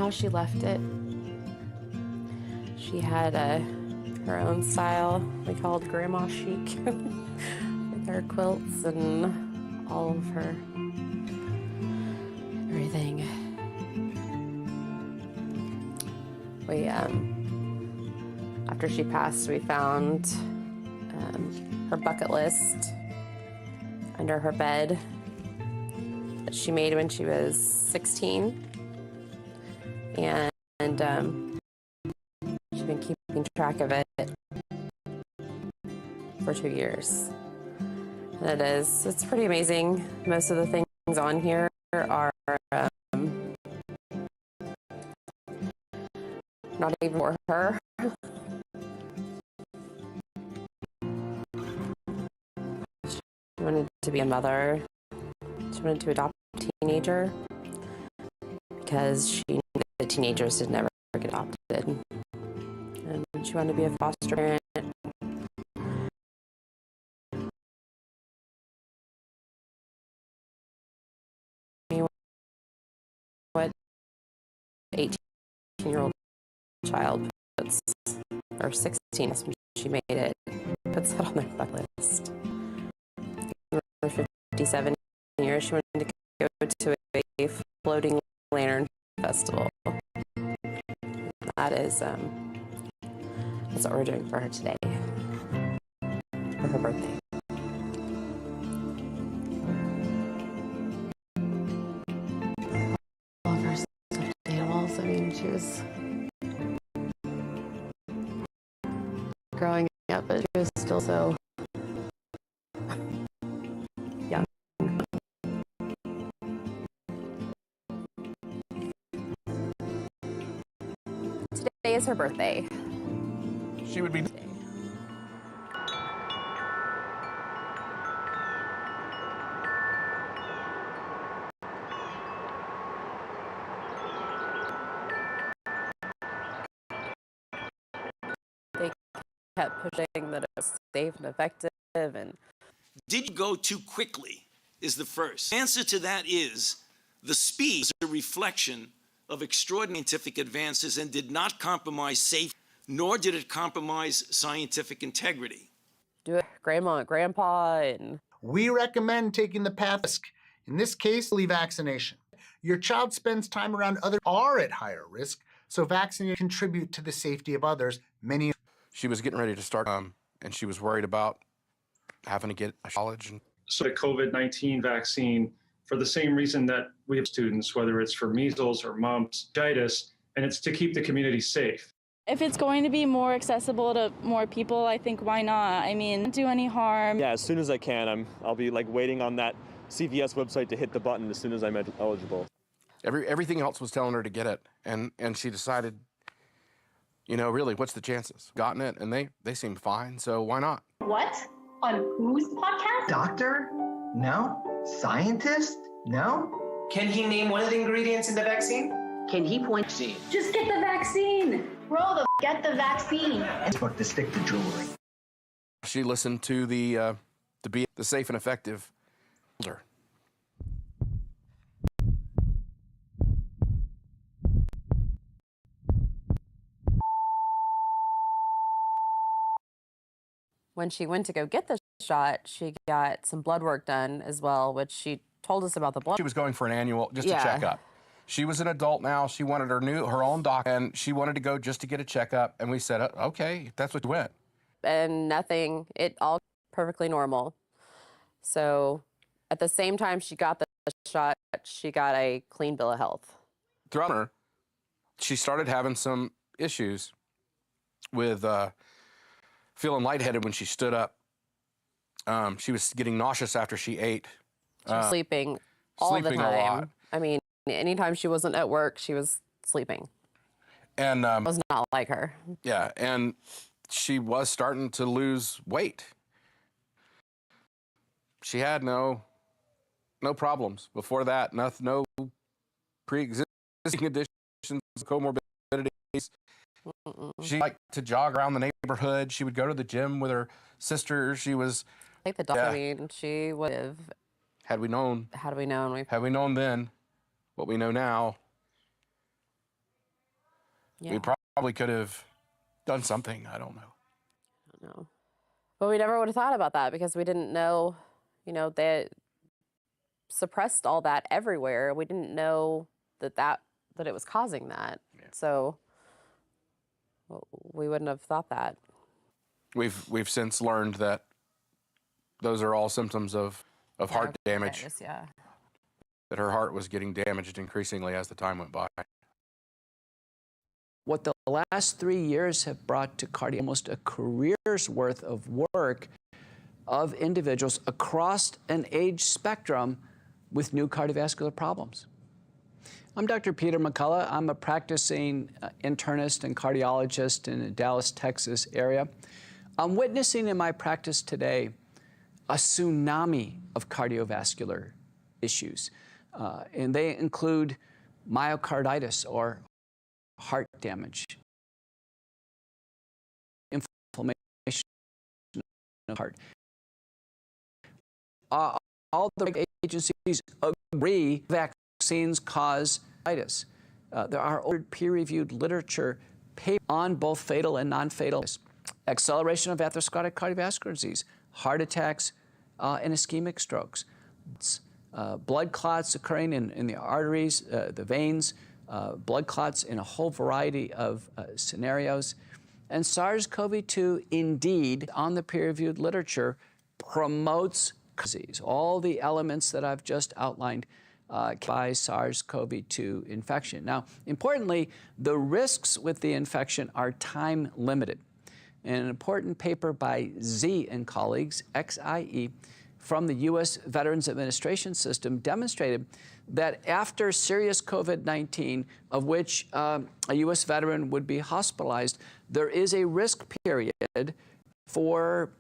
how she left it. She had her own style we called grandma chic with her quilts and all of her everything. We, after she passed, we found her bucket list under her bed that she made when she was 16. And she's been keeping track of it for 2 years. And it's pretty amazing. Most of the things on here are not even for her. She wanted to be a mother. She wanted to adopt a teenager because she knew that teenagers did never get adopted. And she wanted to be a foster parent. What 18-year-old child puts, or 16 when she made it, puts that on their bucket list. For 57 years, she wanted to go to a floating lantern festival. That's what we're doing for her today, for her birthday. All of her stuffed animals. I mean, she was growing up, but she was still so young. Today is her birthday. She would be. They kept pushing that it was safe and effective. And did you go too quickly is the first. The answer to that is the speed is a reflection of extraordinary scientific advances and did not compromise safety, nor did it compromise scientific integrity. Do it, grandma and grandpa, and we recommend taking the path risk. In this case, vaccination. Your child spends time around others who are at higher risk, so vaccinating contribute to the safety of others. She was getting ready to start, and she was worried about having to get a college. So the COVID-19 vaccine, for the same reason that we have students, whether it's for measles or mumps, meningitis, and it's to keep the community safe. If it's going to be more accessible to more people, I think why not? I mean, don't do any harm. Yeah, as soon as I can, I'll be like waiting on that CVS website to hit the button as soon as I'm eligible. Everything else was telling her to get it, and she decided, you know, really, what's the chances? Gotten it, and they seem fine, so why not? What? On whose podcast? Doctor? No. Scientist? No. Can he name one of the ingredients in the vaccine? Can he point? Just get the vaccine. Bro, get the vaccine. To stick to jewelry. She listened to the safe and effective. when she went to go get the shot, she got some blood work done as well, which she told us about the blood. She was going for an annual, just a checkup. She was an adult now. She wanted her own doctor, and she wanted to go just to get a checkup. And we said, okay, that's what you went. And nothing, it all perfectly normal. So at the same time she got the shot, she got a clean bill of health. Throughout her, she started having some issues with feeling lightheaded when she stood up. She was getting nauseous after she ate. She was sleeping all the time. A lot. I mean, anytime she wasn't at work, she was sleeping. And it was not like her. Yeah, and she was starting to lose weight. She had no problems before that. No pre-existing conditions, comorbidities. She liked to jog around the neighborhood. She would go to the gym with her sister. She was like the dog. I mean, she would have. Had we known. Had we known. Had we known then what we know now, Yeah. We probably could have done something. I don't know. I don't know. But we never would have thought about that because we didn't know, they suppressed all that everywhere. We didn't know that it was causing that. Yeah. So we wouldn't have thought that. We've since learned that those are all symptoms of heart damage. Yeah. That her heart was getting damaged increasingly as the time went by. What the last 3 years have brought to cardio, almost a career's worth of work of individuals across an age spectrum with new cardiovascular problems. I'm Dr. Peter McCullough. I'm a practicing internist and cardiologist in the Dallas, Texas area. I'm witnessing in my practice today a tsunami of cardiovascular issues, and they include myocarditis or heart damage, inflammation of the heart. All the agencies agree vaccines cause carditis. There are peer-reviewed literature on both fatal and non-fatal acceleration of atherosclerotic cardiovascular disease, heart attacks, and ischemic strokes. Blood clots occurring in the arteries, the veins, blood clots in a whole variety of scenarios. And SARS-CoV-2 indeed, on the peer-reviewed literature, promotes disease. All the elements that I've just outlined by SARS-CoV-2 infection. Now, importantly, the risks with the infection are time limited. In an important paper by Z and colleagues, XIE, from the U.S. Veterans Administration System demonstrated that after serious COVID-19, of which a U.S. veteran would be hospitalized, there is a risk period for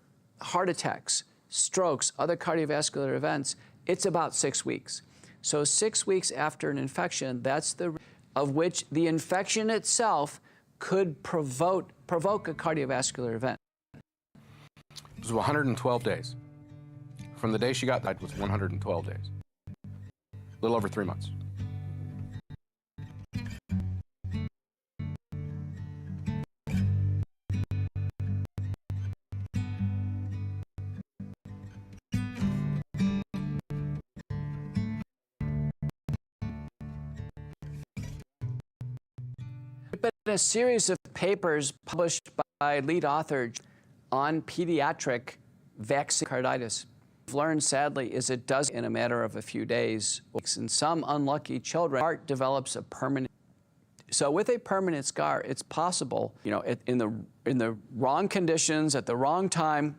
heart attacks, strokes, other cardiovascular events. It's about 6 weeks. So 6 weeks after an infection, that's the of which the infection itself could provoke a cardiovascular event. It was 112 days. From the day she got died was 112 days. A little over 3 months. But in a series of papers published by lead author on pediatric vaccine carditis, learned sadly is it does in a matter of a few days. In some unlucky children, heart develops a permanent. So with a permanent scar, it's possible, in the wrong conditions at the wrong time,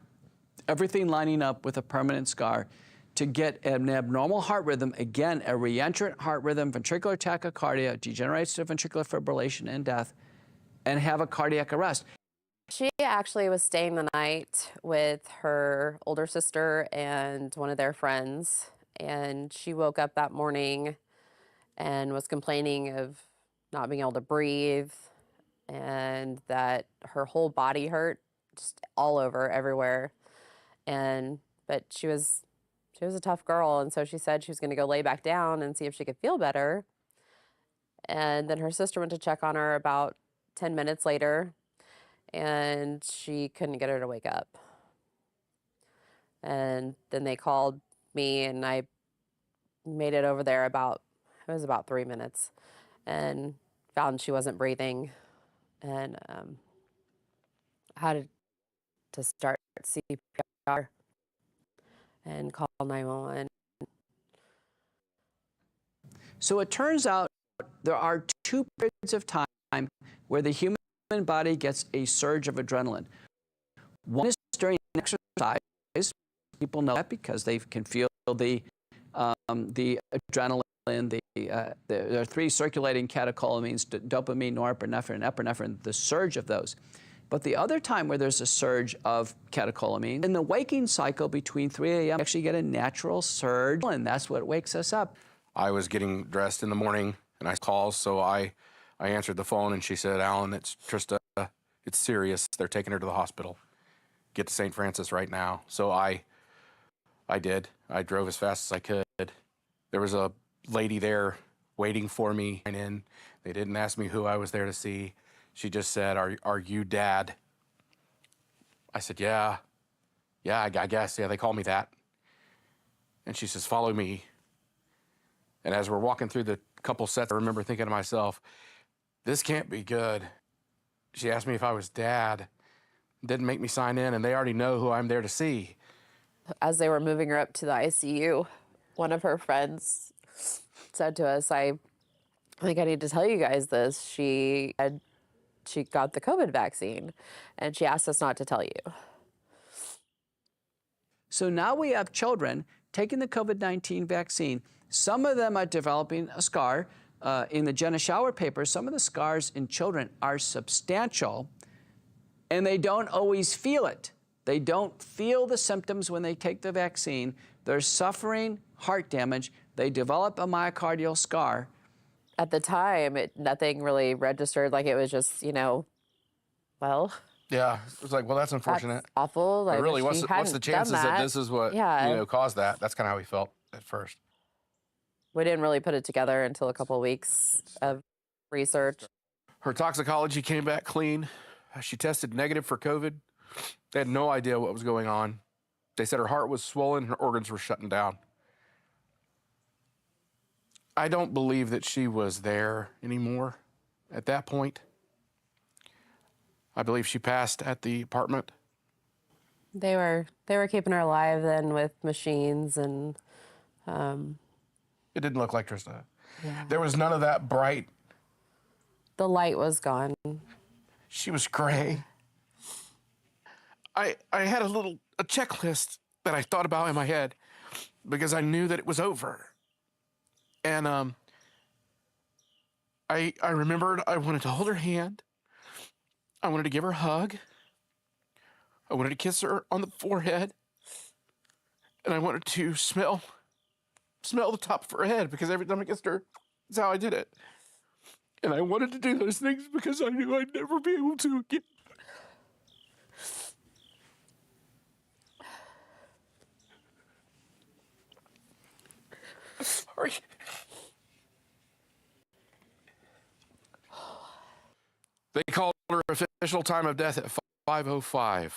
everything lining up with a permanent scar, to get an abnormal heart rhythm, again, a reentrant heart rhythm, ventricular tachycardia, degenerates to ventricular fibrillation and death, and have a cardiac arrest. She actually was staying the night with her older sister and one of their friends, and she woke up that morning and was complaining of not being able to breathe and that her whole body hurt, just all over, everywhere. But she was a tough girl, and so she said she was going to go lay back down and see if she could feel better. And then her sister went to check on her about 10 minutes later, and she couldn't get her to wake up. And then they called me, and I made it over there it was about 3 minutes, and found she wasn't breathing, and had to start CPR and call 911. So it turns out there are 2 periods of time where the human body gets a surge of adrenaline. One is during exercise. People know that because they can feel the adrenaline. There are 3 circulating catecholamines: dopamine, norepinephrine, and epinephrine, the surge of those. But the other time where there's a surge of catecholamine, in the waking cycle between 3 a.m., you actually get a natural surge, and that's what wakes us up. I was getting dressed in the morning, and I called, so I answered the phone, and she said, "Alan, it's Trista. It's serious. They're taking her to the hospital. Get to St. Francis right now." So I did. I drove as fast as I could. There was a lady there waiting for me. They didn't ask me who I was there to see. She just said, are you Dad? I said, yeah. Yeah, I guess. Yeah, they call me that. And she says, follow me. And as we're walking through the couple sets, I remember thinking to myself, this can't be good. She asked me if I was Dad. Didn't make me sign in, and they already know who I'm there to see. As they were moving her up to the ICU, one of her friends said to us, I think I need to tell you guys this. She got the COVID vaccine, and she asked us not to tell you. So now we have children taking the COVID-19 vaccine. Some of them are developing a scar. In the Jenna Shower paper, some of the scars in children are substantial, and they don't always feel it. They don't feel the symptoms when they take the vaccine. They're suffering heart damage. They develop a myocardial scar. At the time, nothing really registered. Like, it was just, well. Yeah, it was like, well, that's unfortunate. That's awful. Like, but really, what's the chances that this is what caused that? That's kind of how we felt at first. We didn't really put it together until a couple of weeks of research. Her toxicology came back clean. She tested negative for COVID. They had no idea what was going on. They said her heart was swollen, her organs were shutting down. I don't believe that she was there anymore at that point. I believe she passed at the apartment. They were keeping her alive then with machines and. It didn't look like Trista. Yeah. There was none of that bright. The light was gone. She was gray. I had a checklist that I thought about in my head because I knew that it was over. And I remembered I wanted to hold her hand. I wanted to give her a hug. I wanted to kiss her on the forehead. And I wanted to smell the top of her head, because every time I kissed her, that's how I did it. And I wanted to do those things because I knew I'd never be able to again. Sorry. They called her official time of death at 5:05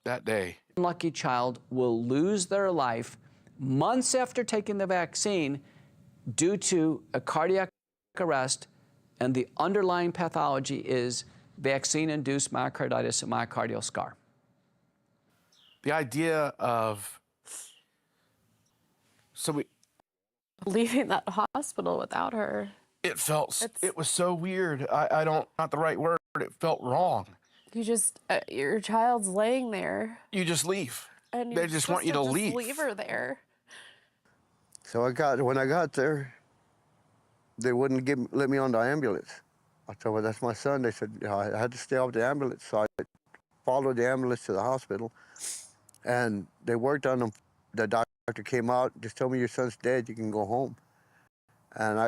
that day. Unlucky child will lose their life months after taking the vaccine due to a cardiac arrest, and the underlying pathology is vaccine-induced myocarditis and myocardial scar. The idea of leaving that hospital without her. It was so weird. Not the right word. It felt wrong. You just, your child's laying there. You just leave. And they just want you to leave. Leave her there. So when I got there, they wouldn't let me on the ambulance. I said, well, that's my son. They said, I had to stay off the ambulance. So I followed the ambulance to the hospital, and they worked on him. The doctor came out, just told me your son's dead, you can go home. And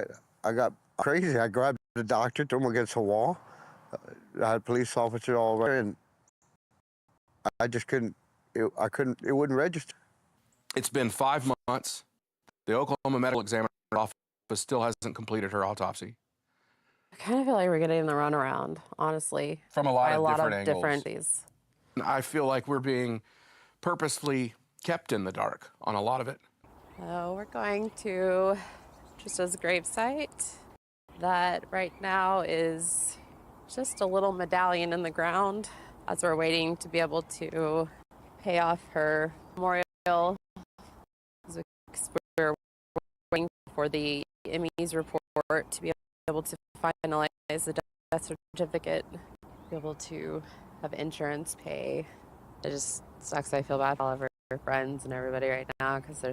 I got crazy. I grabbed the doctor, threw him against the wall. I had police officers all over, and I just couldn't, it wouldn't register. It's been 5 months. The Oklahoma Medical Examiner Office still hasn't completed her autopsy. I kind of feel like we're getting the runaround, honestly. From a lot of different angles. Angles. I feel like we're being purposefully kept in the dark on a lot of it. So we're going to Trista's gravesite. That right now is just a little medallion in the ground as we're waiting to be able to pay off her memorial. We're waiting for the ME's report to be able to finalize the death certificate, be able to have insurance pay. It just sucks. I feel bad for all of her friends and everybody right now because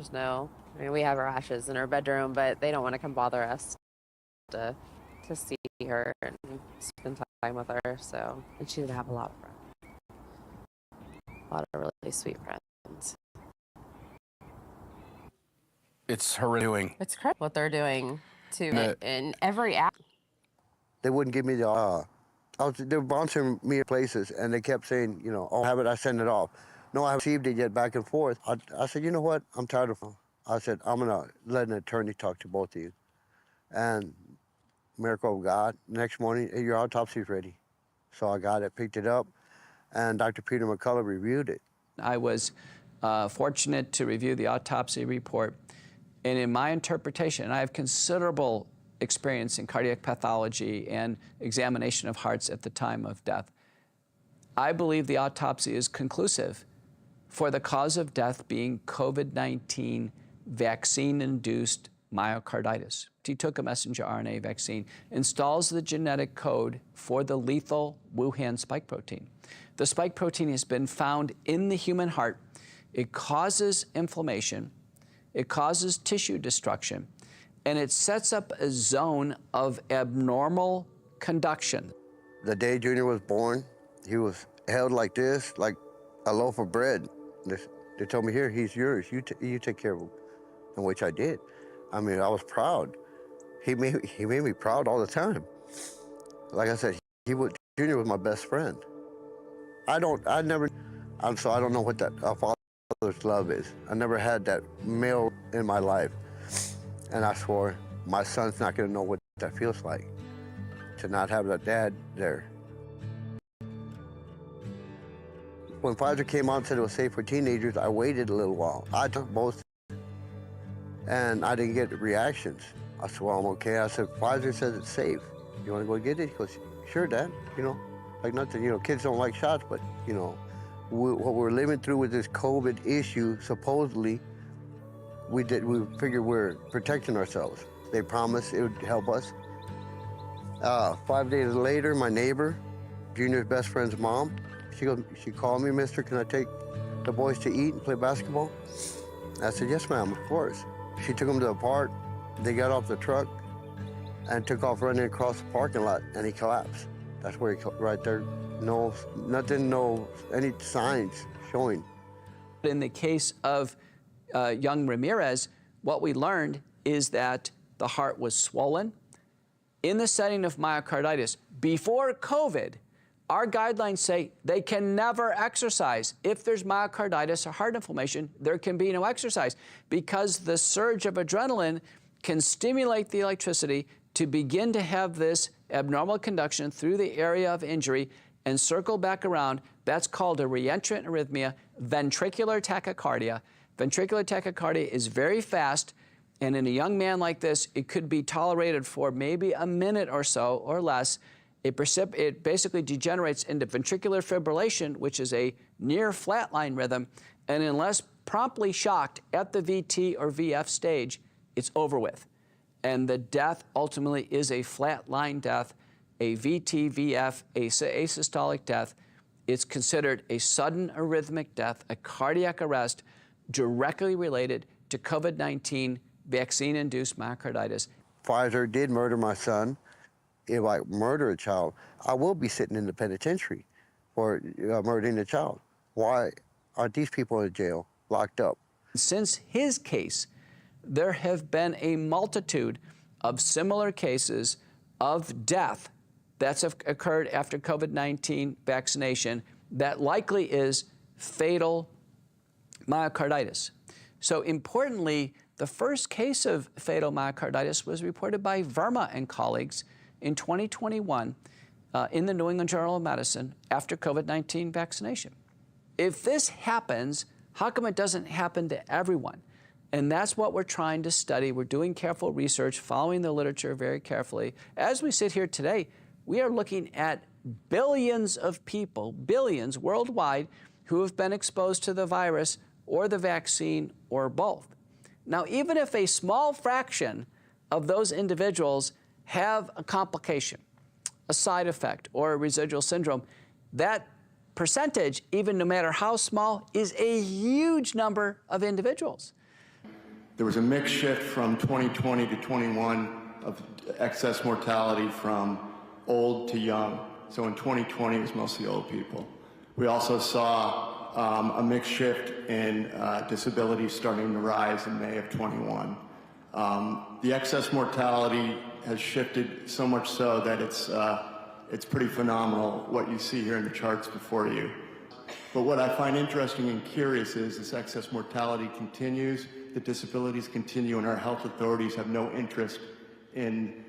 we have her ashes in her bedroom, but they don't want to come bother us to see her and spend time with her. So, and she did have a lot of friends, a lot of really sweet friends. It's her doing. It's crazy what they're doing to in every act. They wouldn't give me the. They were bouncing me places, and they kept saying, I'll have it, I send it off. No, I haven't received it yet, back and forth. I said, you know what? I'm tired of. I said, I'm gonna let an attorney talk to both of you, and miracle of God. Next morning, "Hey, your autopsy is ready." So I got it, picked it up, and Dr. Peter McCullough reviewed it. I was fortunate to review the autopsy report, and in my interpretation, I have considerable experience in cardiac pathology and examination of hearts at the time of death. I believe the autopsy is conclusive for the cause of death being COVID-19 vaccine-induced myocarditis. He took a messenger RNA vaccine, installs the genetic code for the lethal Wuhan spike protein. The spike protein has been found in the human heart. It causes inflammation, it causes tissue destruction, and it sets up a zone of abnormal conduction. The day Junior was born, he was held like this, like a loaf of bread. They told me, "Here, he's yours. You take care of him," and which I did. I mean, I was proud. He made me proud all the time. Like I said, Junior was my best friend. So I don't know what that a father's love is. I never had that male in my life, and I swore my son's not going to know what that feels like, to not have a dad there. When Pfizer came out and said it was safe for teenagers, I waited a little while. I took both, and I didn't get reactions. I said, "Well, I'm okay." I said, "Pfizer says it's safe. You want to go get it?" He goes, "Sure, Dad." You know, like nothing. You know, kids don't like shots, but you know, what we're living through with this COVID issue, supposedly, we figured we're protecting ourselves. They promised it would help us. 5 days later, my neighbor, Junior's best friend's mom, she called me, "Mister, can I take the boys to eat and play basketball?" I said, "Yes, ma'am, of course." She took them to the park. They got off the truck and took off running across the parking lot, and he collapsed. That's where right there, any signs showing. In the case of young Ramirez, what we learned is that the heart was swollen. In the setting of myocarditis, before COVID, our guidelines say they can never exercise. If there's myocarditis or heart inflammation, there can be no exercise because the surge of adrenaline can stimulate the electricity to begin to have this abnormal conduction through the area of injury and circle back around. That's called a reentrant arrhythmia, ventricular tachycardia. Ventricular tachycardia is very fast, and in a young man like this, it could be tolerated for maybe a minute or so or less. It basically degenerates into ventricular fibrillation, which is a near flatline rhythm, and unless promptly shocked at the VT or VF stage, it's over with. And the death ultimately is a flatline death, a VT, VF, asystolic death. It's considered a sudden arrhythmic death, a cardiac arrest directly related to COVID-19 vaccine-induced myocarditis. Pfizer did murder my son. If I murder a child, I will be sitting in the penitentiary for murdering a child. Why aren't these people in jail, locked up? Since his case, there have been a multitude of similar cases of death that's occurred after COVID-19 vaccination that likely is fatal myocarditis. So importantly, the first case of fatal myocarditis was reported by Verma and colleagues in 2021 in the New England Journal of Medicine after COVID-19 vaccination. If this happens, how come it doesn't happen to everyone? And that's what we're trying to study. We're doing careful research, following the literature very carefully. As we sit here today, we are looking at billions of people, billions worldwide, who have been exposed to the virus or the vaccine or both. Now, even if a small fraction of those individuals have a complication, a side effect, or a residual syndrome, that percentage, even no matter how small, is a huge number of individuals. There was a mix shift from 2020 to 21 of excess mortality from old to young. So in 2020, it was mostly old people. We also saw a mix shift in disability starting to rise in May of 21. The excess mortality has shifted so much so that it's pretty phenomenal what you see here in the charts before you. But what I find interesting and curious is this excess mortality continues, the disabilities continue, and our health authorities have no interest in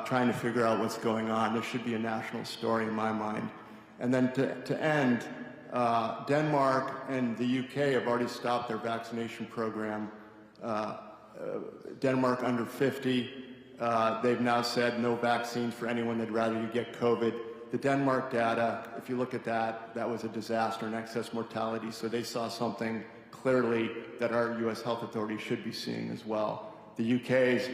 trying to figure out what's going on. This should be a national story in my mind. And then to end, Denmark and the UK have already stopped their vaccination program. Denmark under 50, they've now said no vaccines for anyone that'd rather you get COVID. The Denmark data, if you look at that, that was a disaster and excess mortality. So they saw something clearly that our U.S. health authorities should be seeing as well. The UK's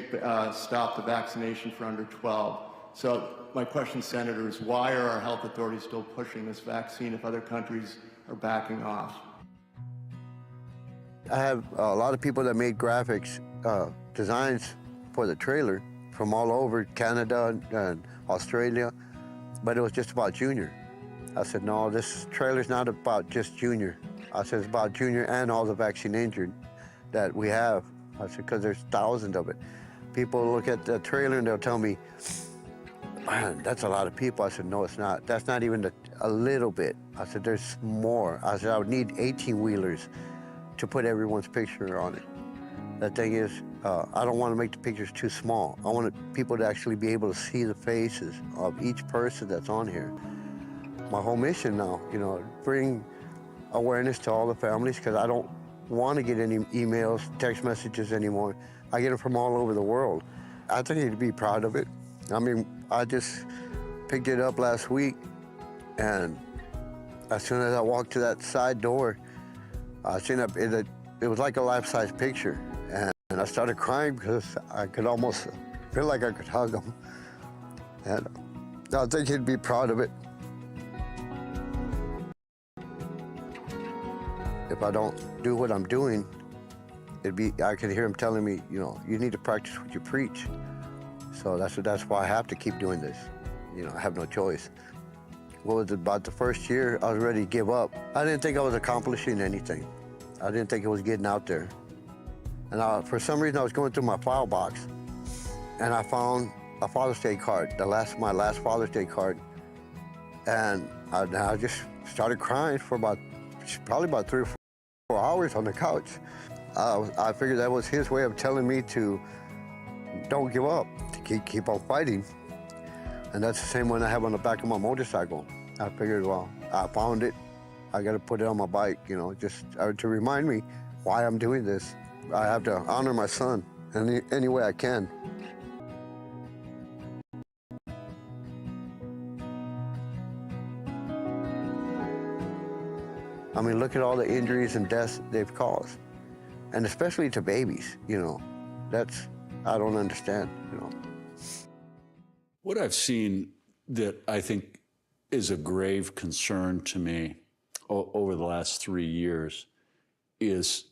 stopped the vaccination for under 12. So my question, Senator, is why are our health authorities still pushing this vaccine if other countries are backing off? I have a lot of people that made graphics, designs for the trailer from all over Canada and Australia, but it was just about Junior. I said, no, this trailer's not about just Junior. I said, it's about Junior and all the vaccine injured that we have. I said, because there's thousands of it. People look at the trailer and they'll tell me, man, that's a lot of people. I said, no, it's not. That's not even a little bit. I said, there's more. I said, I would need 18-wheelers to put everyone's picture on it. The thing is, I don't want to make the pictures too small. I want people to actually be able to see the faces of each person that's on here. My whole mission now, bring awareness to all the families, because I don't want to get any emails, text messages anymore. I get them from all over the world. I think you'd be proud of it. I mean, I just picked it up last week, and as soon as I walked to that side door, I seen it was like a life-size picture, and I started crying because I could almost feel like I could hug him. And I think he'd be proud of it. If I don't do what I'm doing, I could hear him telling me, you need to practice what you preach. So that's why I have to keep doing this. I have no choice. What was it, about the first year, I was ready to give up. I didn't think I was accomplishing anything. I didn't think it was getting out there. And for some reason, I was going through my file box, and I found a Father's Day card, my last Father's Day card. And I just started crying for probably about 3 or 4 hours on the couch. I figured that was his way of telling me to don't give up, to keep on fighting. And that's the same one I have on the back of my motorcycle. I figured, well, I found it. I got to put it on my bike, just to remind me why I'm doing this. I have to honor my son any way I can. I mean, look at all the injuries and deaths they've caused, and especially to babies, I don't understand, What I've seen that I think is a grave concern to me over the last 3 years is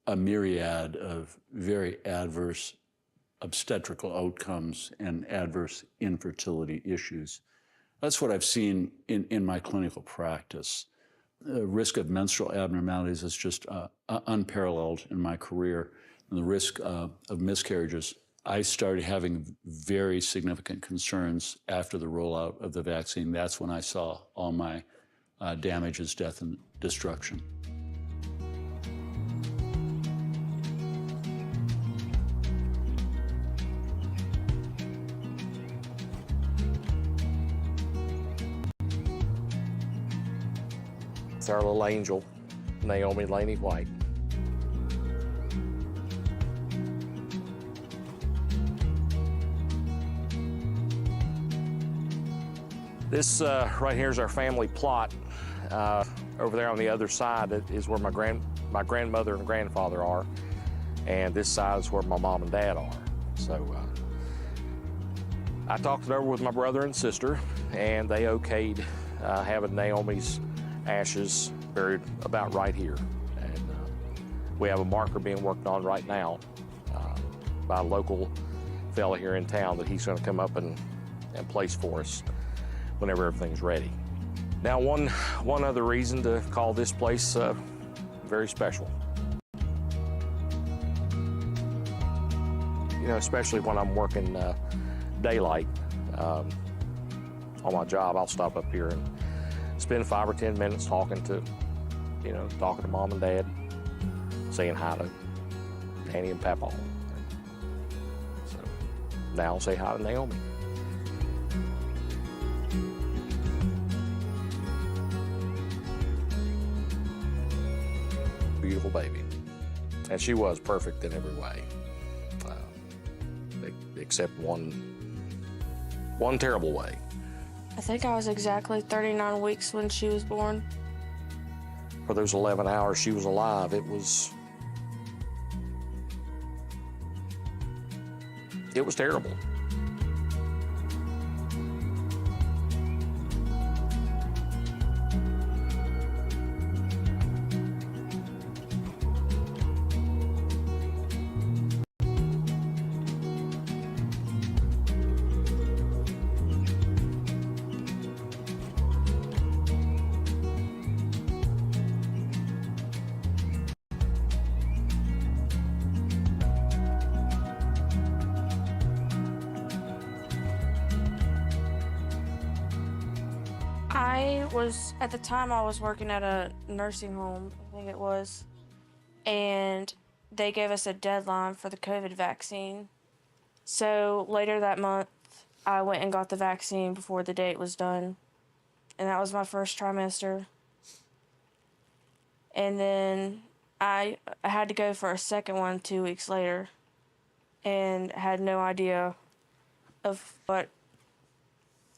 a myriad of very adverse obstetrical outcomes and adverse infertility issues. That's what I've seen in my clinical practice. The risk of menstrual abnormalities is just unparalleled in my career. And the risk of miscarriages, I started having very significant concerns after the rollout of the vaccine. That's when I saw all my damages, death, and destruction. It's our little angel, Naomi Laney White. This right here is our family plot. Over there on the other side is where my grandmother and grandfather are, and this side is where my mom and dad are. So I talked it over with my brother and sister, and they okayed having Naomi's ashes buried about right here. And we have a marker being worked on right now by a local fella here in town that he's going to come up and place for us whenever everything's ready. Now, one other reason to call this place very special. Especially when I'm working daylight on my job, I'll stop up here and spend 5 or 10 minutes talking to mom and dad, saying hi to Annie and Papa. So now I'll say hi to Naomi. beautiful baby. And she was perfect in every way, except one terrible way. I think I was exactly 39 weeks when she was born. For those 11 hours she was alive, it was terrible. At the time I was working at a nursing home, I think it was, and they gave us a deadline for the COVID vaccine. So later that month, I went and got the vaccine before the date was done, and that was my first trimester. And then I had to go for a second one 2 weeks later, and had no idea of what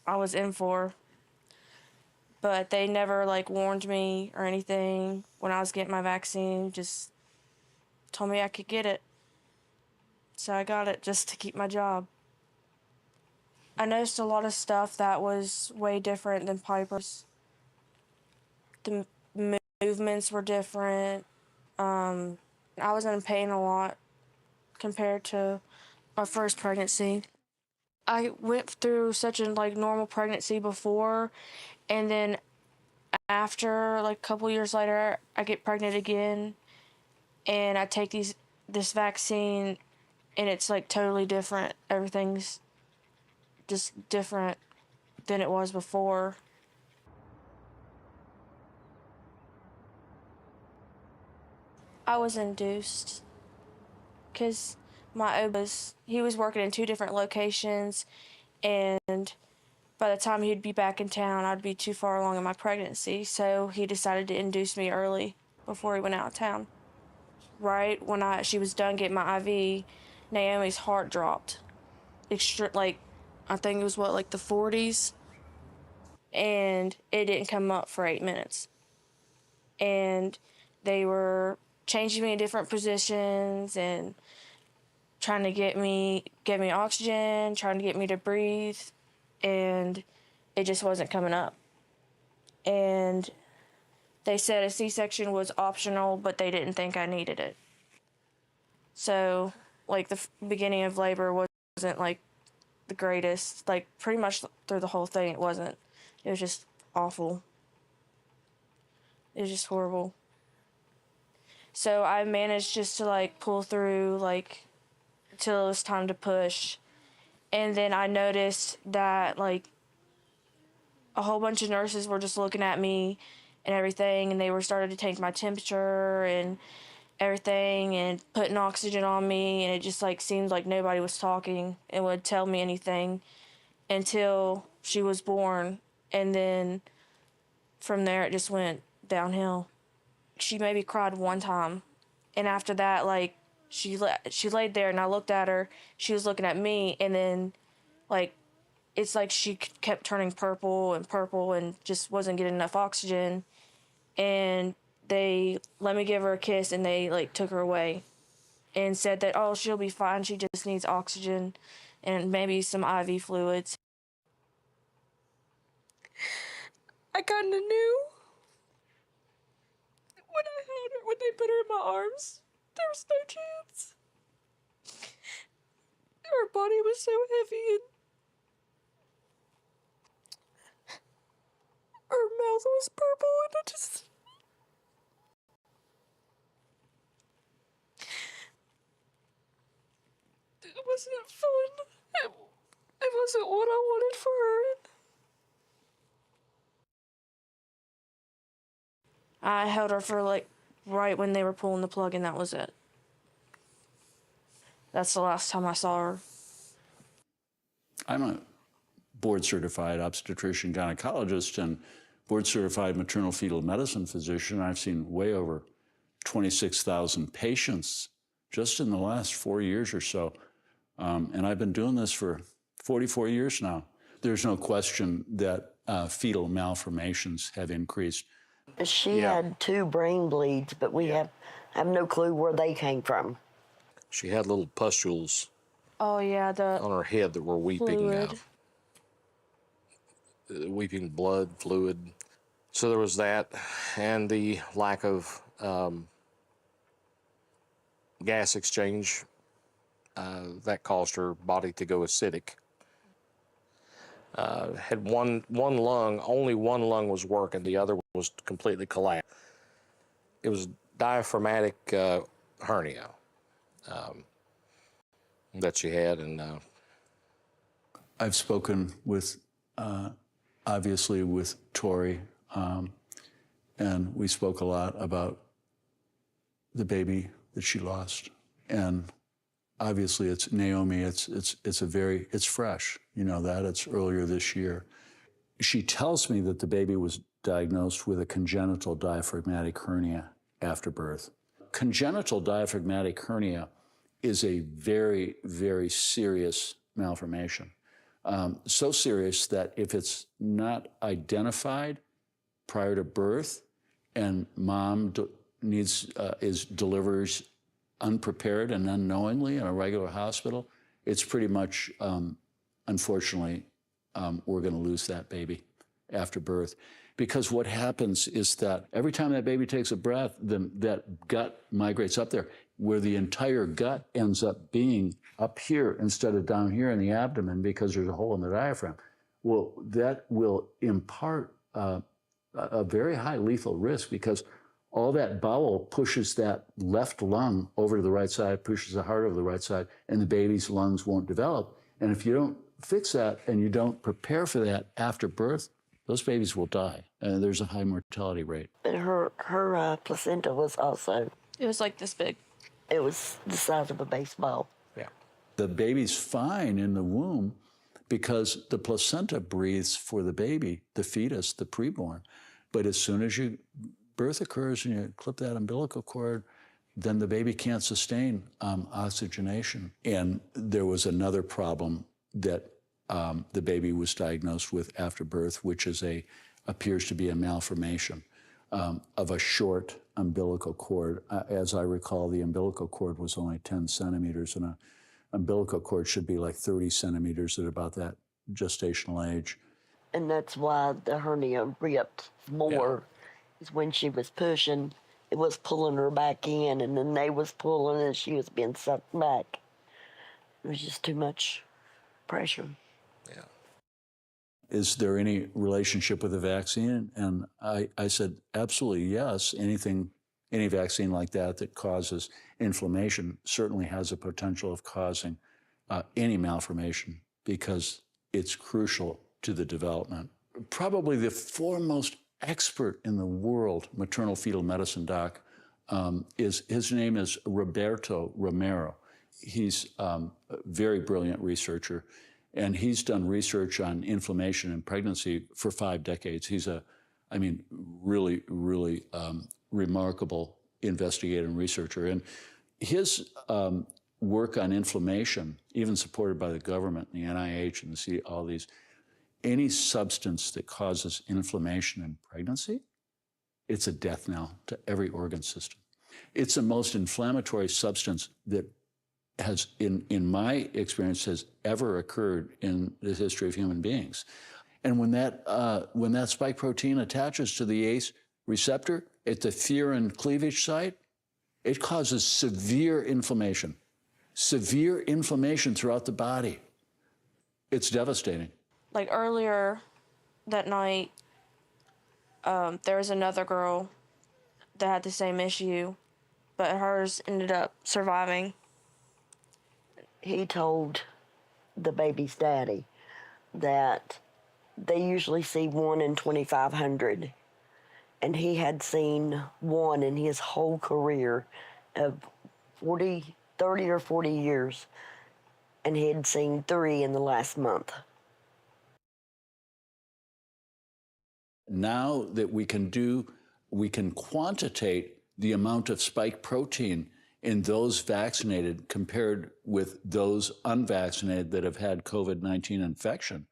I was in for. But they never warned me or anything when I was getting my vaccine, just told me I could get it. So I got it just to keep my job. I noticed a lot of stuff that was way different than Piper's. The movements were different. I was in pain a lot compared to my first pregnancy. I went through such a normal pregnancy before, and then after a couple years later I get pregnant again, and I take this vaccine, and it's totally different. Everything's just different than it was before. I was induced because my OB he was working in 2 different locations, and by the time he'd be back in town, I'd be too far along in my pregnancy, so he decided to induce me early before he went out of town. Right when she was done getting my IV, Naomi's heart dropped. I think it was the 40s, and it didn't come up for 8 minutes. And they were changing me in different positions and trying to get me oxygen, trying to get me to breathe, and it just wasn't coming up. And they said a C-section was optional, but they didn't think I needed it. So, the beginning of labor wasn't the greatest. Pretty much through the whole thing, it wasn't. It was just awful. It was just horrible. So I managed just to pull through till it was time to push. And then I noticed that a whole bunch of nurses were just looking at me and everything, and they were starting to take my temperature and everything and putting oxygen on me, and it just seemed like nobody was talking and would tell me anything until she was born. And then from there it just went downhill. She maybe cried one time, and after that she laid there and I looked at her, she was looking at me, and then it's she kept turning purple and just wasn't getting enough oxygen, and they let me give her a kiss, and they took her away and said that, oh, she'll be fine, she just needs oxygen and maybe some IV fluids. I kinda knew when I held her, when they put her in my arms, there was no chance. Her body was so heavy, and her mouth was purple, and it wasn't fun. It wasn't what I wanted for her. I held her for right when they were pulling the plug, and that was it. That's the last time I saw her. I'm a board-certified obstetrician gynecologist and board-certified maternal fetal medicine physician. I've seen way over 26,000 patients just in the last 4 years or so. And I've been doing this for 44 years now. There's no question that fetal malformations have increased. She had 2 brain bleeds, but we have no clue where they came from. She had little pustules Oh yeah, on her head that were weeping, fluid. weeping blood, fluid. So there was that, and the lack of gas exchange that caused her body to go acidic. Had one lung, only one lung was working, the other was completely collapsed. It was diaphragmatic hernia that she had, and I've spoken with, obviously, with Tori, and we spoke a lot about the baby that she lost. And obviously, it's Naomi. It's fresh. You know that it's earlier this year. She tells me that the baby was diagnosed with a congenital diaphragmatic hernia after birth. Congenital diaphragmatic hernia is a very, very serious malformation. So serious that if it's not identified prior to birth and mom delivers unprepared and unknowingly in a regular hospital, it's pretty much, unfortunately, we're going to lose that baby after birth. Because what happens is that every time that baby takes a breath, that gut migrates up there, where the entire gut ends up being up here instead of down here in the abdomen because there's a hole in the diaphragm. Well, that will impart a very high lethal risk, because all that bowel pushes that left lung over to the right side, pushes the heart over the right side, and the baby's lungs won't develop. And if you don't fix that and you don't prepare for that after birth, those babies will die. And there's a high mortality rate. But her placenta was also... It was like this big. It was the size of a baseball. Yeah. The baby's fine in the womb because the placenta breathes for the baby, the fetus, the preborn. But as soon as birth occurs and you clip that umbilical cord, then the baby can't sustain oxygenation. And there was another problem that the baby was diagnosed with after birth, which is appears to be a malformation of a short umbilical cord. As I recall, the umbilical cord was only 10 centimeters, and an umbilical cord should be like 30 centimeters at about that gestational age. And that's why the hernia ripped more. Is when she was pushing, it was pulling her back in, and then they was pulling and she was being sucked back. It was just too much pressure. Yeah. Is there any relationship with the vaccine? And I said, absolutely yes. Any vaccine like that causes inflammation certainly has a potential of causing any malformation, because it's crucial to the development. Probably the foremost expert in the world, maternal fetal medicine doc, his name is Roberto Romero. He's a very brilliant researcher, and he's done research on inflammation in pregnancy for 5 decades. He's really, really remarkable investigator and researcher. And his work on inflammation, even supported by the government, the NIH and all these, any substance that causes inflammation in pregnancy, it's a death knell to every organ system. It's the most inflammatory substance that has, in my experience, has ever occurred in the history of human beings. And when that spike protein attaches to the ACE receptor at the furin cleavage site, it causes severe inflammation throughout the body. It's devastating. Like earlier that night, there was another girl that had the same issue, but hers ended up surviving. He told the baby's daddy that they usually see 1 in 2,500, and he had seen 1 in his whole career of 30 or 40 years, and he had seen 3 in the last month. Now that we can quantitate the amount of spike protein in those vaccinated compared with those unvaccinated that have had COVID-19 infection,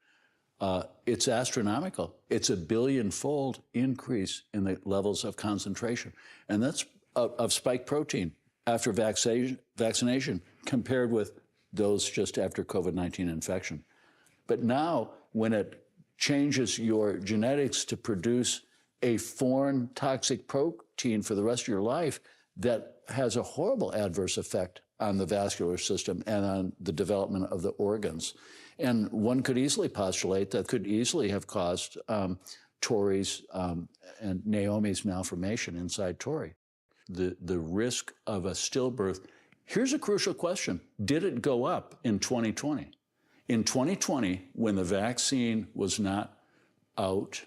it's astronomical. It's a billion-fold increase in the levels of concentration. And that's of spike protein after vaccination compared with those just after COVID-19 infection. But now, when it changes your genetics to produce a foreign toxic protein for the rest of your life, that has a horrible adverse effect on the vascular system and on the development of the organs. And one could easily postulate that could easily have caused Tori's and Naomi's malformation inside Tori. The risk of a stillbirth. Here's a crucial question. Did it go up in 2020? In 2020, when the vaccine was not out,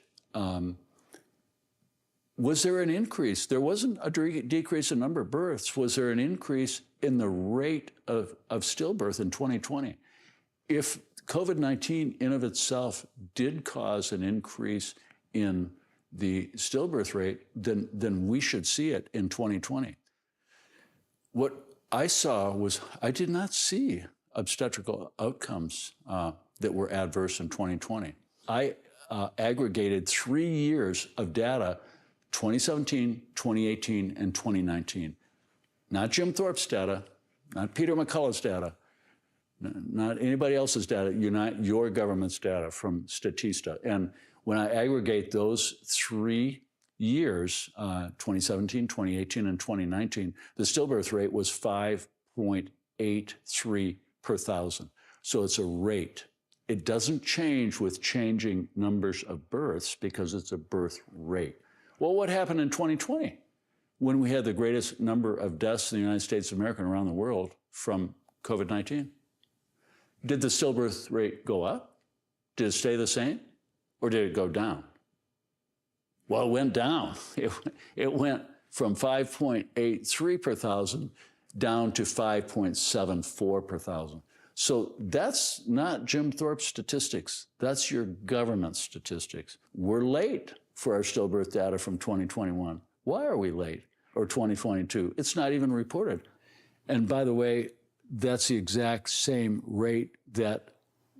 was there an increase? There wasn't a decrease in number of births. Was there an increase in the rate of stillbirth in 2020? If COVID-19 in of itself did cause an increase in the stillbirth rate, then we should see it in 2020. What I saw was, I did not see obstetrical outcomes that were adverse in 2020. I aggregated 3 years of data, 2017, 2018, and 2019. Not Jim Thorpe's data, not Peter McCullough's data, not anybody else's data, not your government's data from Statista. And when I aggregate those 3 years, 2017, 2018, and 2019, the stillbirth rate was 5.83 per thousand. So it's a rate. It doesn't change with changing numbers of births because it's a birth rate. Well, what happened in 2020 when we had the greatest number of deaths in the United States of America and around the world from COVID-19? Did the stillbirth rate go up? Did it stay the same? Or did it go down? Well, it went down. It went from 5.83 per thousand down to 5.74 per thousand. So that's not Jim Thorpe's statistics. That's your government statistics. We're late for our stillbirth data from 2021. Why are we late? Or 2022? It's not even reported. And by the way, that's the exact same rate that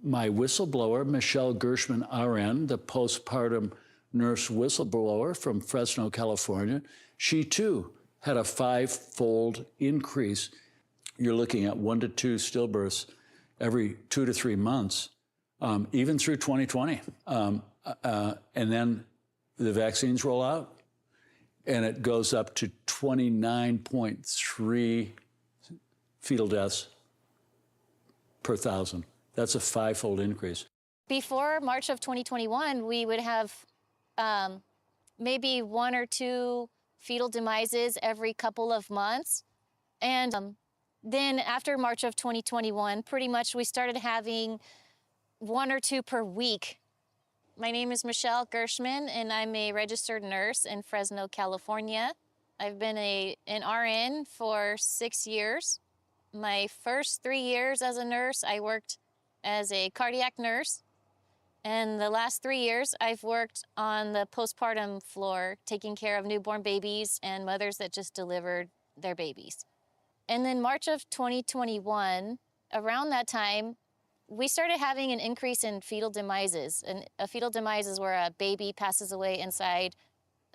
my whistleblower, Michelle Gershman, RN, the postpartum nurse whistleblower from Fresno, California, she too had a 5-fold increase. You're looking at 1 to 2 stillbirths every 2 to 3 months, even through 2020. And then the vaccines roll out, and it goes up to 29.3 fetal deaths per thousand. That's a 5-fold increase. Before March of 2021, we would have maybe 1 or 2 fetal demises every couple of months. And then after March of 2021, pretty much we started having 1 or 2 per week. My name is Michelle Gershman, and I'm a registered nurse in Fresno, California. I've been an RN for 6 years. My first 3 years as a nurse, I worked as a cardiac nurse. And the last 3 years, I've worked on the postpartum floor, taking care of newborn babies and mothers that just delivered their babies. And then March of 2021, around that time, we started having an increase in fetal demises. And a fetal demise is where a baby passes away inside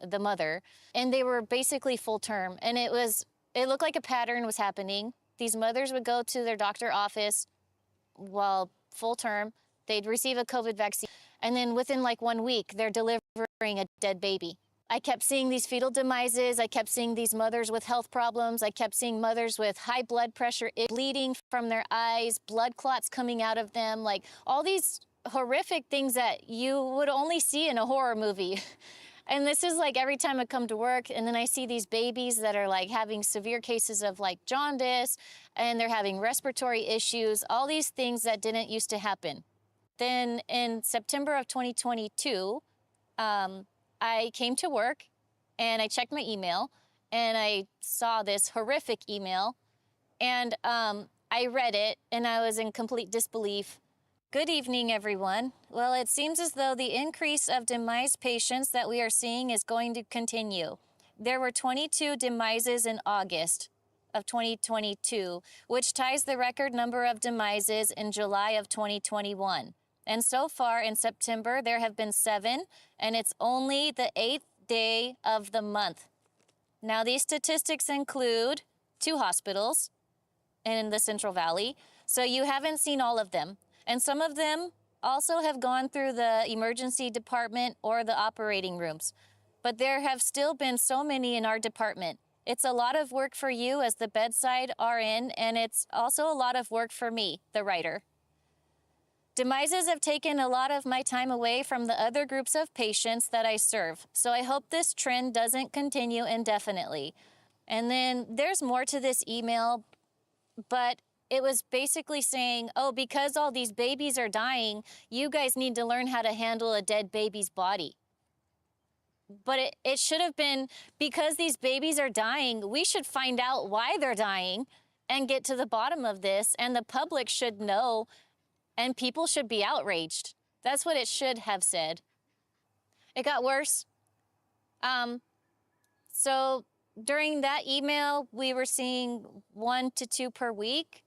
the mother. And they were basically full term. And it looked like a pattern was happening. These mothers would go to their doctor office while full term. They'd receive a COVID vaccine. And then within like 1 week, they're delivering a dead baby. I kept seeing these fetal demises. I kept seeing these mothers with health problems. I kept seeing mothers with high blood pressure, bleeding from their eyes, blood clots coming out of them, like all these horrific things that you would only see in a horror movie. And this is like every time I come to work, and then I see these babies that are like having severe cases of like jaundice, and they're having respiratory issues, all these things that didn't used to happen. Then in September of 2022, I came to work and I checked my email and I saw this horrific email, and I read it and I was in complete disbelief. Good evening, everyone. Well, it seems as though the increase of demised patients that we are seeing is going to continue. there were 22 demises in August of 2022, which ties the record number of demises in July of 2021. And so far in September, there have been 7, and it's only the 8th day of the month. Now, these statistics include 2 hospitals in the Central Valley, so you haven't seen all of them. And some of them also have gone through the emergency department or the operating rooms. But there have still been so many in our department. It's a lot of work for you as the bedside RN, and it's also a lot of work for me, the writer. Demises have taken a lot of my time away from the other groups of patients that I serve, so I hope this trend doesn't continue indefinitely. And then there's more to this email, but it was basically saying, oh, because all these babies are dying, you guys need to learn how to handle a dead baby's body. But it should have been, because these babies are dying, we should find out why they're dying and get to the bottom of this, and the public should know, and people should be outraged. That's what it should have said. It got worse. So during that email, we were seeing 1 to 2 per week.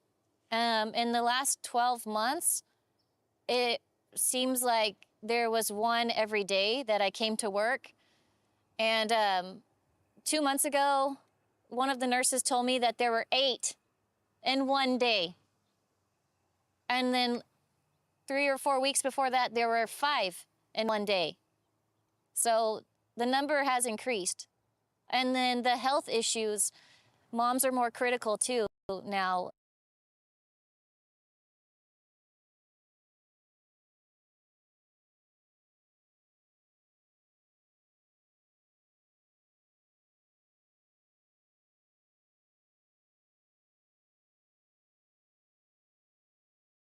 In the last 12 months, it seems like there was 1 every day that I came to work. And 2 months ago, one of the nurses told me that there were 8 in 1 day. And then 3 or 4 weeks before that, there were 5 in 1 day. So the number has increased. And then the health issues, moms are more critical too now.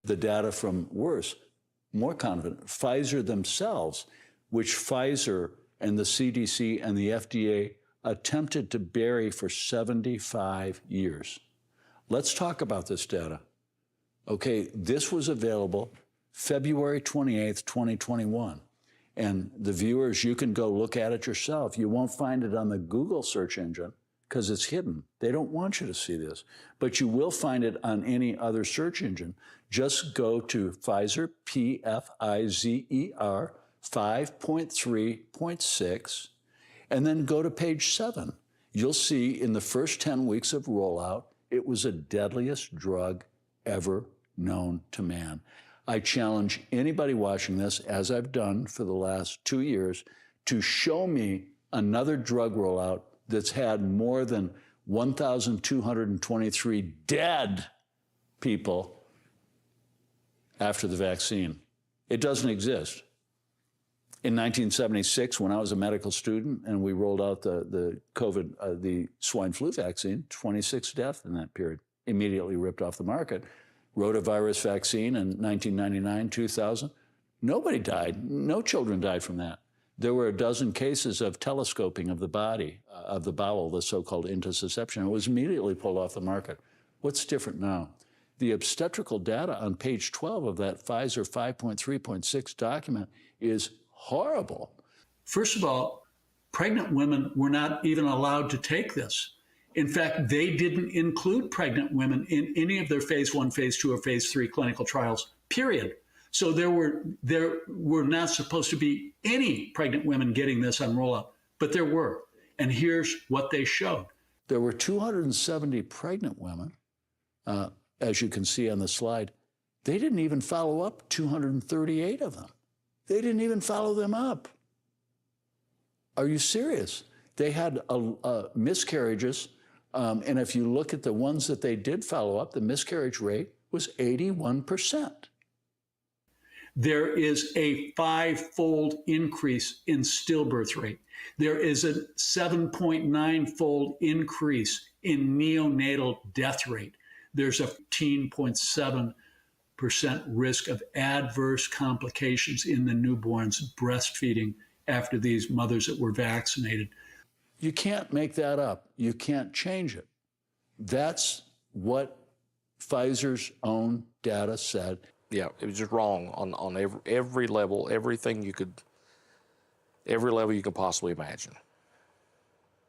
The data from worse, more confident, Pfizer themselves, which Pfizer and the CDC and the FDA attempted to bury for 75 years. Let's talk about this data. Okay, this was available February 28th, 2021. And the viewers, you can go look at it yourself. You won't find it on the Google search engine because it's hidden. They don't want you to see this. But you will find it on any other search engine. Just go to Pfizer, Pfizer, 5.3.6, and then go to page 7. You'll see in the first 10 weeks of rollout, it was the deadliest drug ever known to man. I challenge anybody watching this, as I've done for the last 2 years, to show me another drug rollout that's had more than 1,223 dead people after the vaccine. It doesn't exist. In 1976, when I was a medical student and we rolled out the COVID, the swine flu vaccine, 26 deaths in that period, immediately ripped off the market. Rotavirus vaccine in 1999, 2000, nobody died. No children died from that. There were a dozen cases of telescoping of the body, of the bowel, the so-called intussusception. It was immediately pulled off the market. What's different now? The obstetrical data on page 12 of that Pfizer 5.3.6 document is horrible. First of all, pregnant women were not even allowed to take this. In fact, they didn't include pregnant women in any of their phase 1, phase 2, or phase 3 clinical trials, period. So there were not supposed to be any pregnant women getting this on rollout, but there were. And here's what they showed. There were 270 pregnant women, as you can see on the slide. They didn't even follow up 238 of them. They didn't even follow them up. Are you serious? They had miscarriages, and if you look at the ones that they did follow up, the miscarriage rate was 81%. There is a 5-fold increase in stillbirth rate. There is a 7.9-fold increase in neonatal death rate. There's a 15.7% risk of adverse complications in the newborns breastfeeding after these mothers that were vaccinated. You can't make that up. You can't change it. That's what Pfizer's own data said. Yeah, it was just wrong on every level, every level you could possibly imagine.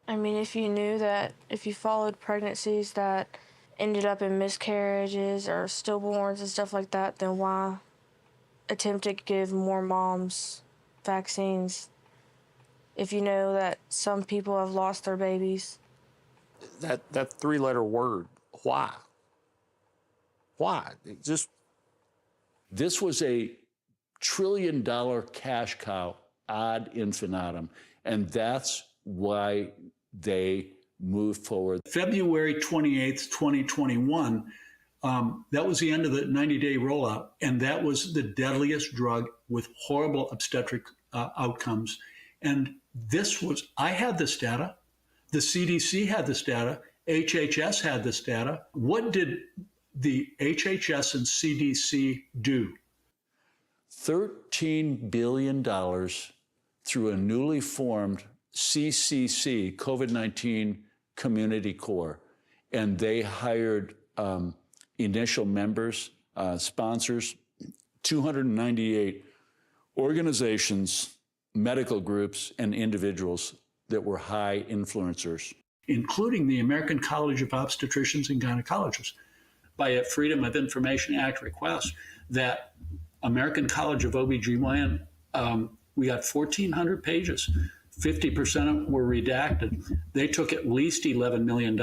I mean, if you knew that, if you followed pregnancies that ended up in miscarriages or stillborns and stuff like that, then why attempt to give more moms vaccines if you know that some people have lost their babies? That three-letter word, why? Why? It just... This was a trillion-dollar cash cow ad infinitum, and that's why they moved forward. February 28th, 2021, that was the end of the 90-day rollout, and that was the deadliest drug with horrible obstetric outcomes. And this was, I had this data, the CDC had this data, HHS had this data. What did the HHS and CDC do? $13 billion through a newly formed CCC, COVID-19 Community Corps. And they hired initial members, sponsors, 298 organizations, medical groups, and individuals that were high influencers. Including the American College of Obstetricians and Gynecologists. By a Freedom of Information Act request, that American College of OBGYN, we got 1,400 pages. 50% of them were redacted. They took at least $11 million,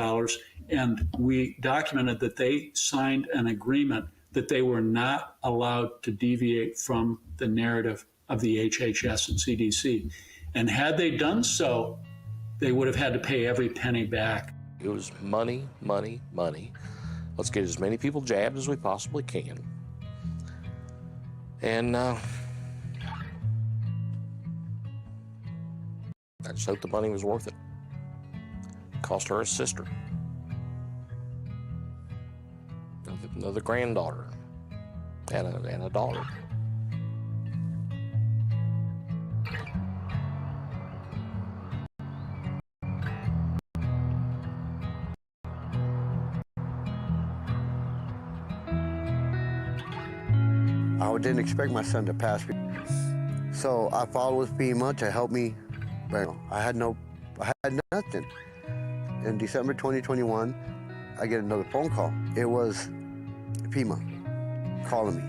and we documented that they signed an agreement that they were not allowed to deviate from the narrative of the HHS and CDC. And had they done so, they would have had to pay every penny back. It was money, money, money. Let's get as many people jabbed as we possibly can. And I just hope the money was worth it. Cost her a sister, another granddaughter, and a daughter. I didn't expect my son to pass. So I followed with FEMA to help me. I had nothing. In December 2021, I get another phone call. It was FEMA calling me.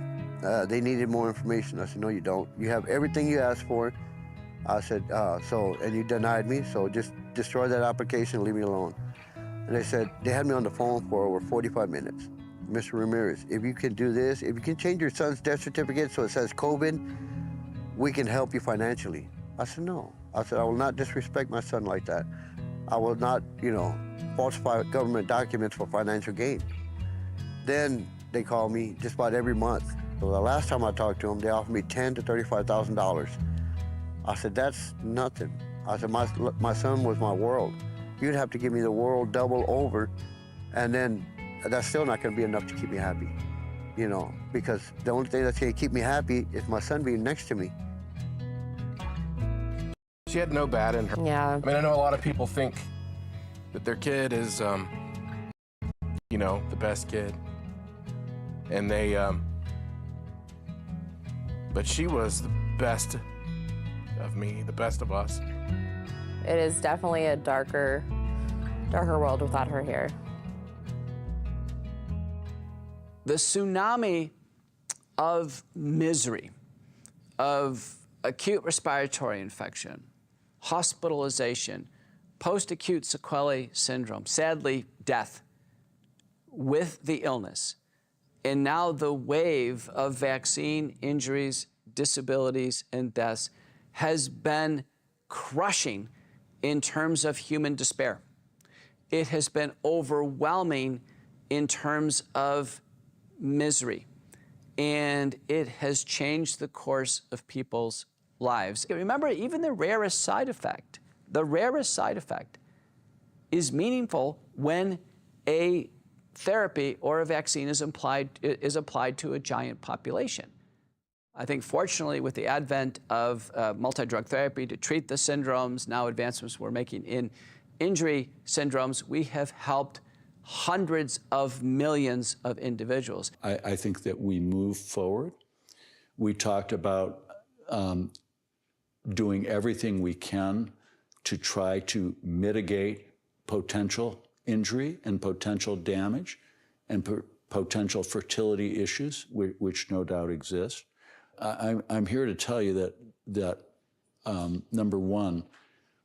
They needed more information. I said, no, you don't. You have everything you asked for. I said, and you denied me, so just destroy that application and leave me alone. And they said, they had me on the phone for over 45 minutes. Mr. Ramirez, if you can do this, if you can change your son's death certificate so it says COVID, we can help you financially. I said, no. I said, I will not disrespect my son like that. I will not, falsify government documents for financial gain. Then they call me just about every month. So the last time I talked to them, they offered me $10,000 to $35,000. I said, that's nothing. I said, my son was my world. You'd have to give me the world double over, and then that's still not going to be enough to keep me happy, because the only thing that's going to keep me happy is my son being next to me. She had no bad in her. Yeah. I mean, I know a lot of people think that their kid is, the best kid. And they, but she was the best of me, the best of us. It is definitely a darker world without her here. The tsunami of misery, of acute respiratory infection, hospitalization, post-acute sequelae syndrome, sadly, death with the illness, and now the wave of vaccine injuries, disabilities, and deaths has been crushing in terms of human despair. It has been overwhelming in terms of misery, and it has changed the course of people's lives. Remember, even the rarest side effect is meaningful when a therapy or a vaccine is applied to a giant population. I think fortunately with the advent of multi-drug therapy to treat the syndromes, now advancements we're making in injury syndromes, we have helped hundreds of millions of individuals. I think that we move forward. We talked about doing everything we can to try to mitigate potential injury and potential damage and potential fertility issues, which no doubt exist. I'm here to tell you that number one,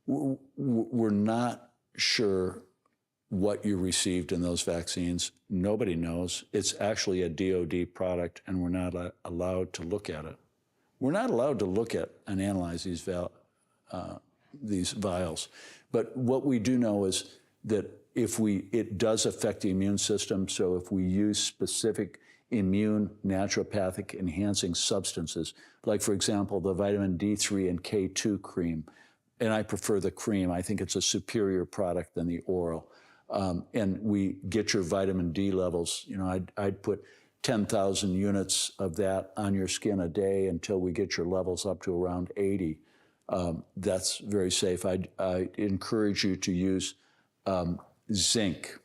we're not sure what you received in those vaccines. Nobody knows. It's actually a DoD product, and we're not allowed to look at it. We're not allowed to look at and analyze these vials. But what we do know is that it does affect the immune system. So if we use specific immune naturopathic enhancing substances, like for example, the vitamin D3 and K2 cream, and I prefer the cream. I think it's a superior product than the oral. And we get your vitamin D levels. You know, I'd put 10,000 units of that on your skin a day until we get your levels up to around 80. That's very safe. I encourage you to use zinc,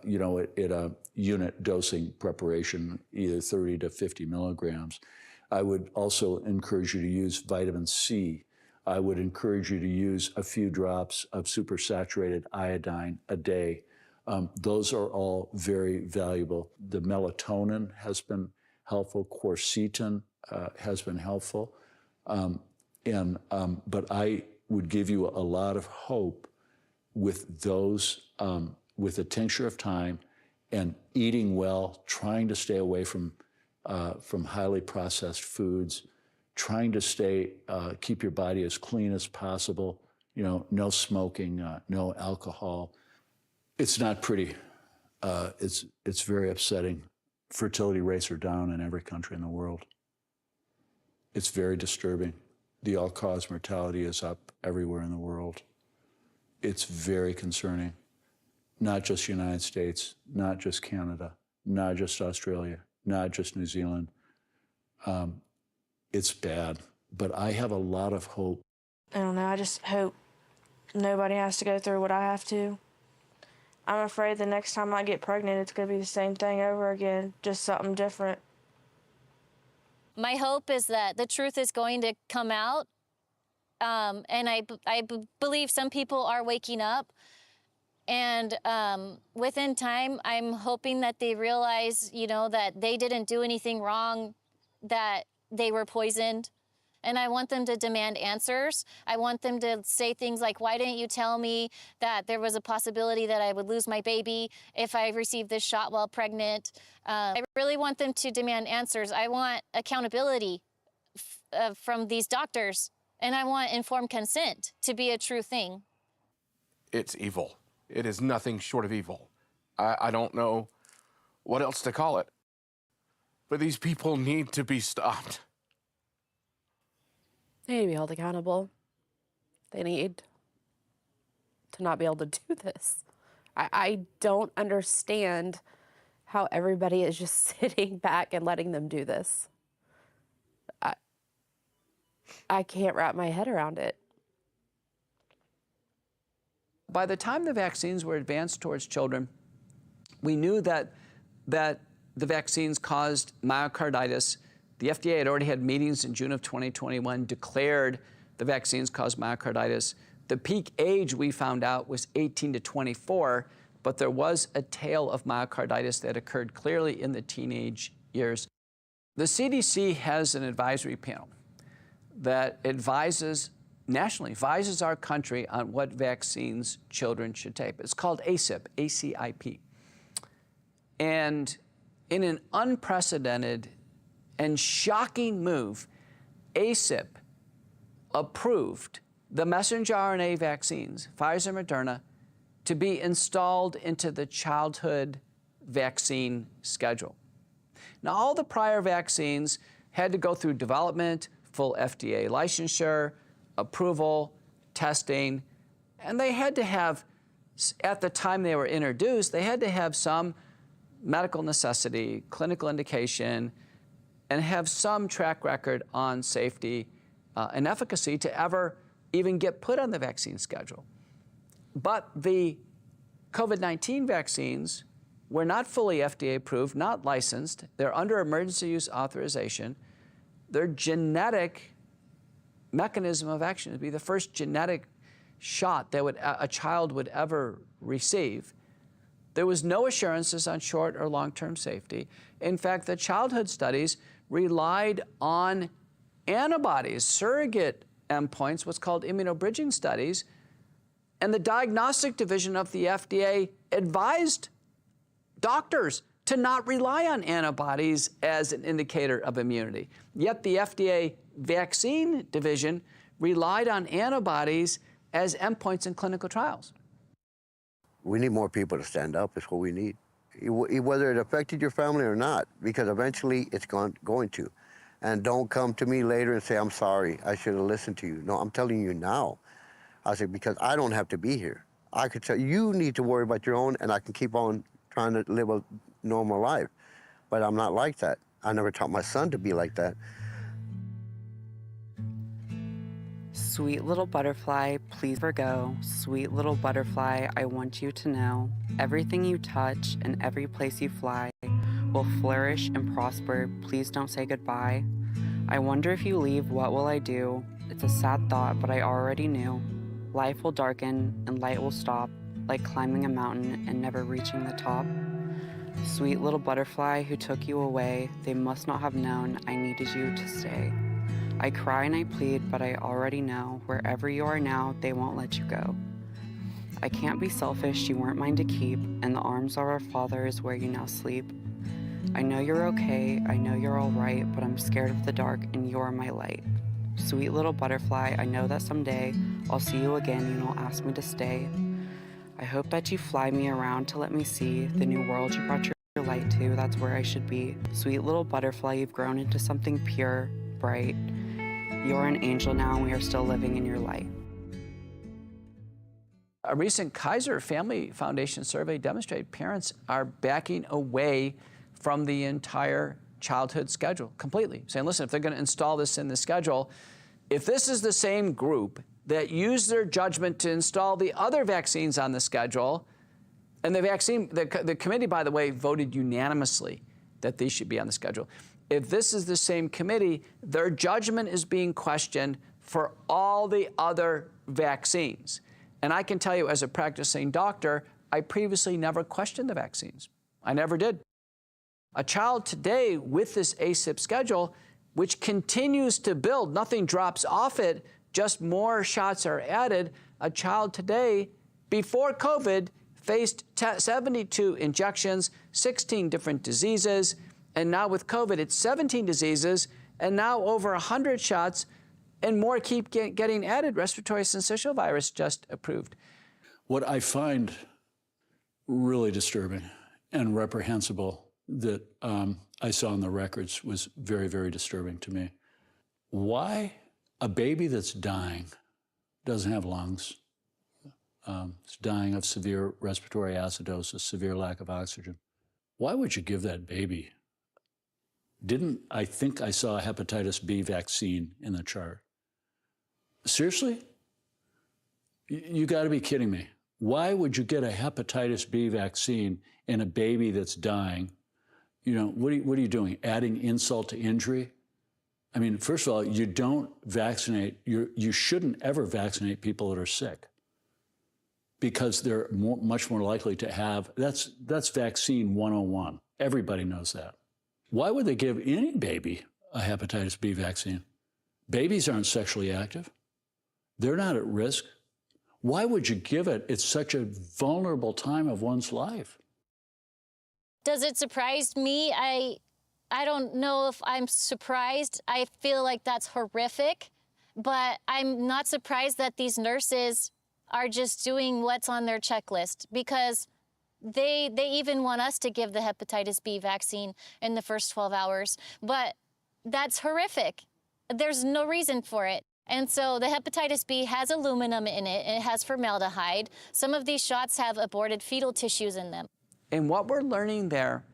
you know, at a unit dosing preparation, either 30 to 50 milligrams. I would also encourage you to use vitamin C. I would encourage you to use a few drops of supersaturated iodine a day. Those are all very valuable. The melatonin has been helpful. Quercetin has been helpful. But I would give you a lot of hope with those, with a tincture of time and eating well, trying to stay away from highly processed foods, trying to keep your body as clean as possible, you know, no smoking, no alcohol. It's not pretty. It's very upsetting. Fertility rates are down in every country in the world. It's very disturbing. The all-cause mortality is up everywhere in the world. It's very concerning. Not just the United States, not just Canada, not just Australia, not just New Zealand. It's bad, but I have a lot of hope. I don't know, I just hope nobody has to go through what I have to. I'm afraid the next time I get pregnant, it's going to be the same thing over again, just something different. My hope is that the truth is going to come out, and I believe some people are waking up, and within time, I'm hoping that they realize, you know, that they didn't do anything wrong, that they were poisoned. And I want them to demand answers. I want them to say things like, why didn't you tell me that there was a possibility that I would lose my baby if I received this shot while pregnant? I really want them to demand answers. I want accountability from these doctors, and I want informed consent to be a true thing. It's evil. It is nothing short of evil. I don't know what else to call it. But these people need to be stopped. They need to be held accountable. They need to not be able to do this. I don't understand how everybody is just sitting back and letting them do this. I can't wrap my head around it. By the time the vaccines were advanced towards children, we knew that the vaccines caused myocarditis. The FDA had already had meetings in June of 2021, declared the vaccines caused myocarditis. The peak age, we found out, was 18 to 24, but there was a tail of myocarditis that occurred clearly in the teenage years. The CDC has an advisory panel that nationally advises our country on what vaccines children should take. It's called ACIP, ACIP. And in an unprecedented and shocking move, ACIP approved the messenger RNA vaccines, Pfizer, Moderna, to be installed into the childhood vaccine schedule. Now, all the prior vaccines had to go through development, full FDA licensure, approval, testing, and they had to have, at the time they were introduced, they had to have some medical necessity, clinical indication, and have some track record on safety and efficacy to ever even get put on the vaccine schedule. But the COVID-19 vaccines were not fully FDA approved, not licensed. They're under emergency use authorization. Their genetic mechanism of action would be the first genetic shot that a child would ever receive. There was no assurances on short or long-term safety. In fact, the childhood studies relied on antibodies, surrogate endpoints, what's called immunobridging studies, and the diagnostic division of the FDA advised doctors to not rely on antibodies as an indicator of immunity. Yet the FDA vaccine division relied on antibodies as endpoints in clinical trials. We need more people to stand up is what we need. Whether it affected your family or not, because eventually it's going to. And don't come to me later and say, I'm sorry, I should have listened to you. No, I'm telling you now. I said, because I don't have to be here. I could tell you need to worry about your own, and I can keep on trying to live a normal life. But I'm not like that. I never taught my son to be like that. Sweet little butterfly, please forgo. Sweet little butterfly, I want you to know everything you touch and every place you fly will flourish and prosper. Please don't say goodbye. I wonder if you leave, what will I do? It's a sad thought, but I already knew. Life will darken and light will stop, like climbing a mountain and never reaching the top. Sweet little butterfly who took you away, they must not have known I needed you to stay. I cry and I plead, but I already know wherever you are now, they won't let you go. I can't be selfish, you weren't mine to keep, and the arms of our Father is where you now sleep. I know you're okay, I know you're all right, but I'm scared of the dark and you're my light. Sweet little butterfly, I know that someday I'll see you again and you'll ask me to stay. I hope that you fly me around to let me see the new world you brought your light to, that's where I should be. Sweet little butterfly, you've grown into something pure, bright. You're an angel now and we are still living in your light. A recent Kaiser Family Foundation survey demonstrated parents are backing away from the entire childhood schedule completely, saying, listen, if they're going to install this in the schedule, if this is the same group that used their judgment to install the other vaccines on the schedule, and the committee, by the way, voted unanimously that these should be on the schedule. If this is the same committee, their judgment is being questioned for all the other vaccines. And I can tell you, as a practicing doctor, I previously never questioned the vaccines. I never did. A child today with this ACIP schedule, which continues to build, nothing drops off it, just more shots are added. A child today, before COVID, faced 72 injections, 16 different diseases, and now with COVID, it's 17 diseases, and now over 100 shots, and more keep getting added. Respiratory syncytial virus just approved. What I find really disturbing and reprehensible that I saw in the records was very, very disturbing to me. Why a baby that's dying doesn't have lungs, is dying of severe respiratory acidosis, severe lack of oxygen. Why would you give that baby? I think I saw a hepatitis B vaccine in the chart. Seriously? You got to be kidding me. Why would you get a hepatitis B vaccine in a baby that's dying? You know, what are you doing? Adding insult to injury? I mean, first of all, you don't vaccinate, you shouldn't ever vaccinate people that are sick because they're much more likely to have, that's vaccine 101. Everybody knows that. Why would they give any baby a hepatitis B vaccine? Babies aren't sexually active. They're not at risk. Why would you give it? It's such a vulnerable time of one's life. Does it surprise me? I don't know if I'm surprised. I feel like that's horrific, but I'm not surprised that these nurses are just doing what's on their checklist, because they even want us to give the hepatitis B vaccine in the first 12 hours. But that's horrific. There's no reason for it. And so the hepatitis B has aluminum in it, and it has formaldehyde. Some of these shots have aborted fetal tissues in them. And what we're learning there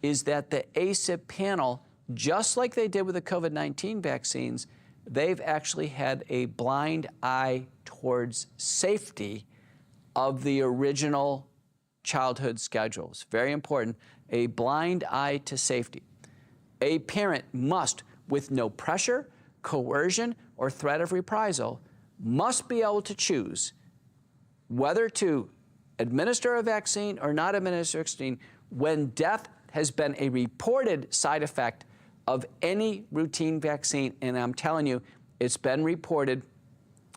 is that the ACIP panel, just like they did with the COVID-19 vaccines, they've actually had a blind eye towards safety of the original childhood schedules. Very important, a blind eye to safety. A parent must, with no pressure, coercion, or threat of reprisal, must be able to choose whether to administer a vaccine or not administer a vaccine, when death has been a reported side effect of any routine vaccine, and I'm telling you, it's been reported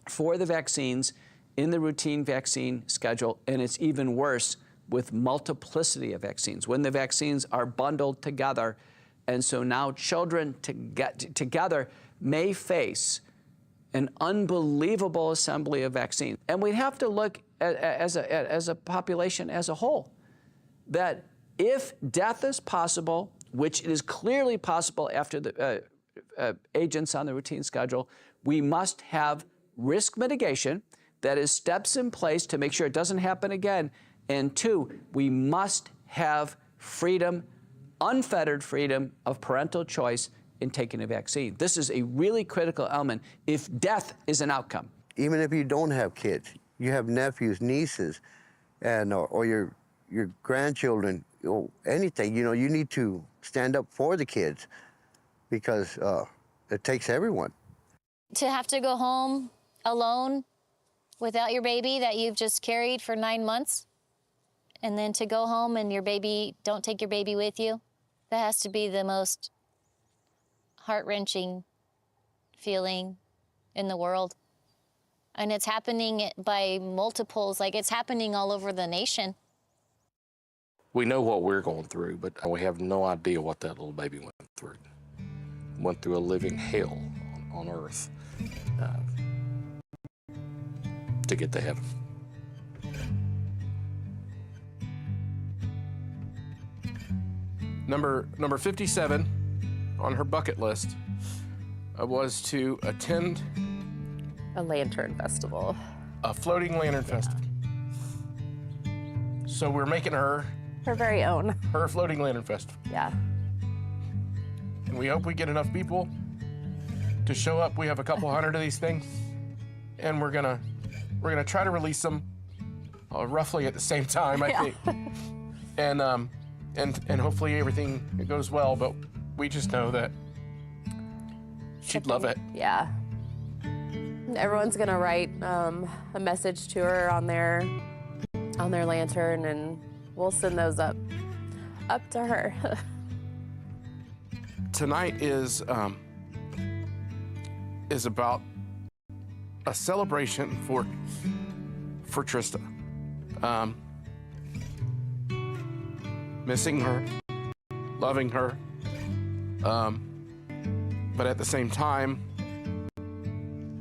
for the vaccines in the routine vaccine schedule, and it's even worse with multiplicity of vaccines, when the vaccines are bundled together. And so now children together may face an unbelievable assembly of vaccines. And we have to look as a population as a whole, that if death is possible, which it is clearly possible after the agents on the routine schedule, we must have risk mitigation, that is steps in place to make sure it doesn't happen again. And two, we must have freedom, unfettered freedom of parental choice in taking a vaccine. This is a really critical element if death is an outcome. Even if you don't have kids, you have nephews, nieces, and or your grandchildren, or anything, you know, you need to stand up for the kids because it takes everyone. To have to go home alone without your baby that you've just carried for 9 months, and then to go home and don't take your baby with you, that has to be the most heart-wrenching feeling in the world. And it's happening by multiples, like it's happening all over the nation. We know what we're going through, but we have no idea what that little baby went through. Went through a living hell on earth to get to heaven. Number 57 on her bucket list was to attend a lantern festival. A floating lantern festival. So we're making her very own. Her floating lantern festival. Yeah. And we hope we get enough people to show up. We have a couple hundred of these things, and we're gonna try to release them roughly at the same time, I think. And hopefully everything goes well. But we just know that she'd love it. Yeah. Everyone's gonna write a message to her on their lantern, and we'll send those up to her. Tonight is about a celebration for Trista. Missing her, loving her, but at the same time,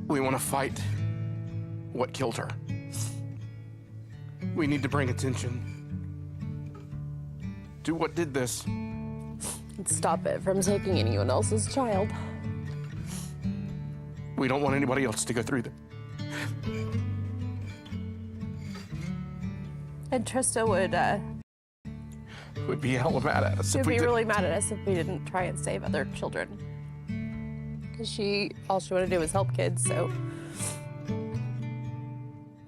we want to fight what killed her. We need to bring attention to what did this. And stop it from taking anyone else's child. We don't want anybody else to go through that. And Trista would be hella mad at us. She'd be really mad at us if we didn't try and save other children. Because all she wanted to do was help kids, so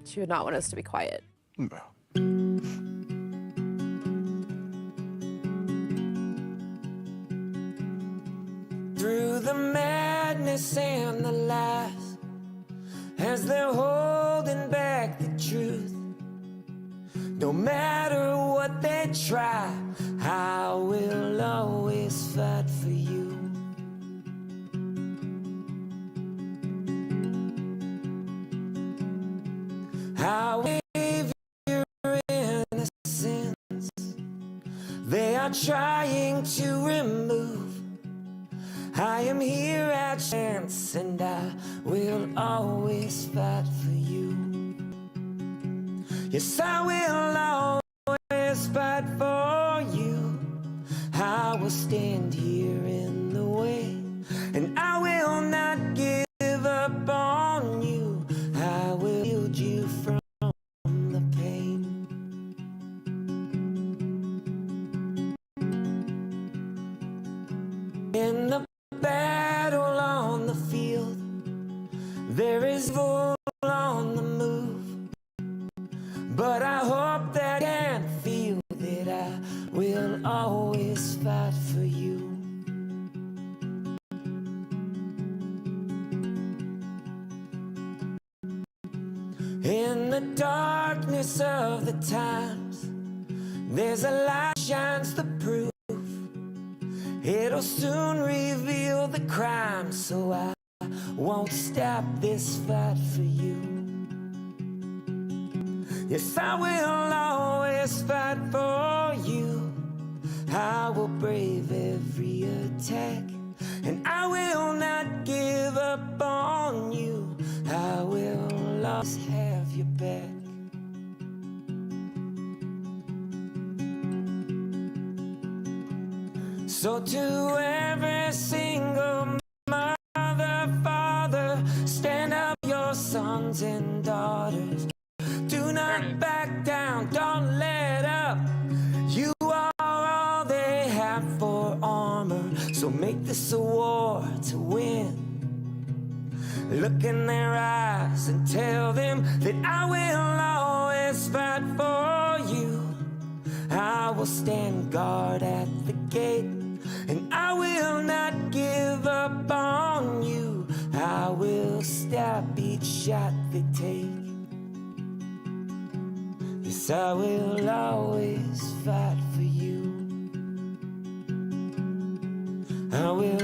she would not want us to be quiet. No. Through the madness and the lies, as they're holding back the truth, no matter what they try, I will always fight for you. I wave your innocence, they are trying to remove. I am here at chance, and I will always fight for you. Yes, I will always fight for you. I will stand here in the way, and I will not give up on you. I will shield you from the pain. In the battle on the field, there is evil on the move, but I hope that I can feel that I will always fight for you. In the dark darkness of the times, there's a light shines the proof. It'll soon reveal the crime, so I won't stop this fight for you. Yes, I will always fight for you. I will brave every attack, and I will not give up on you. I will always have your back. So to every single mother, father, stand up, your sons and daughters. Do not back down, don't let up. You are all they have for armor, so make this a war to win. Look in their eyes and tell them that I will always fight for you. I will stand guard at the gate, and I will not give up on you. I will stop each shot they take. Yes, I will always fight for you. I will